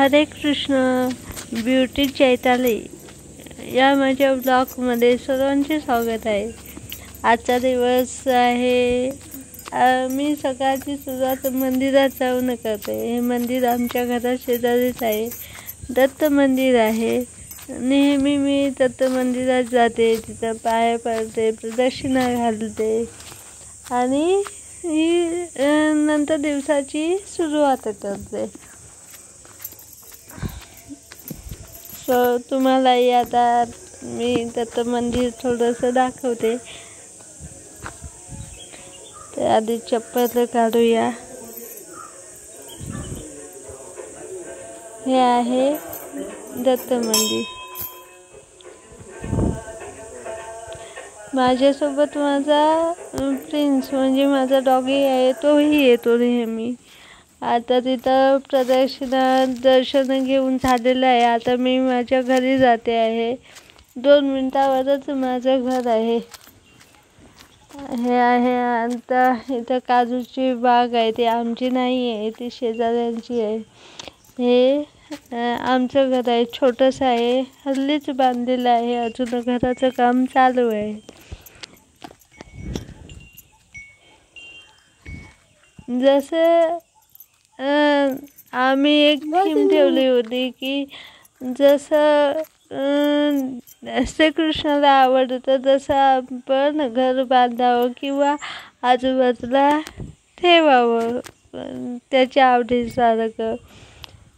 हरे कृष्ण. ब्युटी चैताली या माझ्या ब्लॉगमध्ये सर्वांचे स्वागत आहे. आजचा दिवस आहे. मी सकाळची सुरुवात मंदिरात जाऊन करते. हे मंदिर आमच्या घरा शेजारीच आहे. दत्त मंदिर आहे. नेहमी मी दत्त मंदिरात जाते, तिथं पाया पडते, प्रदक्षिणा घालते आणि ही नंतर दिवसाची सुरुवात करते. तुम्हालाही आता मी दत्त मंदिर थोडंसं दाखवते. तर आधी चप्पल काढूया. हे आहे दत्त मंदिर. माझ्यासोबत माझा प्रिन्स म्हणजे माझा डॉगी आहे, तोही येतो नेहमी. आता तिथं दर्शन घेऊन झालेलं आहे. आता मी माझ्या घरी जाते आहे. 2 मिनिटावरच माझं घर आहे. हे आहे. आता इथं काजूची बाग आहे. ती आमची नाही आहे, ती शेजाऱ्यांची आहे. हे आमचं घर आहे. छोटंसं आहे, हल्लीच बांधलेलं आहे. अजून घराचं काम चालू आहे. जसं आम्ही एक थीम ठेवली होती की जसं श्रीकृष्णाला आवडतं तसं आपण घर बांधावं किंवा आजूबाजूला ठेवावं त्याच्या आवडीसारखं.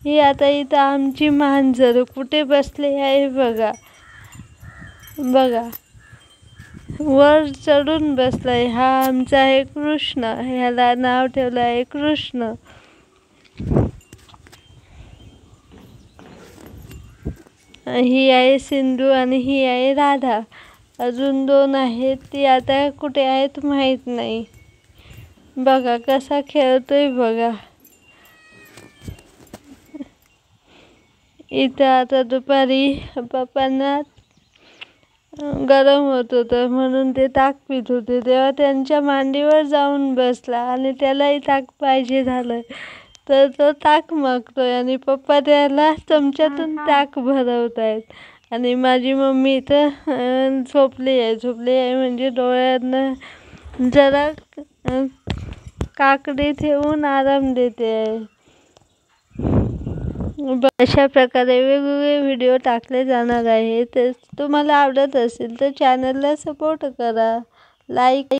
ही आता इथं आमची मांजर कुठे बसली आहे बघा. वर चढून बसलाय. हा आमचा आहे कृष्ण. ह्याला नाव ठेवलं आहे कृष्ण. ही आहे सिंधू आणि ही आहे राधा. अजून 2 आहेत, ती आता कुठे आहेत माहीत नाही. बघा कसा खेळतोय बघा. इथं आता दुपारी पप्पांना गरम होत होतं म्हणून ते ताक पित होते, तेव्हा त्यांच्या मांडीवर जाऊन बसला आणि त्यालाही ताक पाहिजे झालं. तर तो ताक मागतोय आणि पप्पा त्याला चमच्यातून ताक भरवत आहेत. आणि माझी मम्मी इथं झोपली आहे म्हणजे डोळ्यांना जरा काकडी ठेवून आराम देते आहे. अशा प्रकारे वेगवेगळे व्हिडिओ टाकले जाणार आहेत. तुम्हाला आवडत असेल तर चॅनलला सपोर्ट करा, लाईक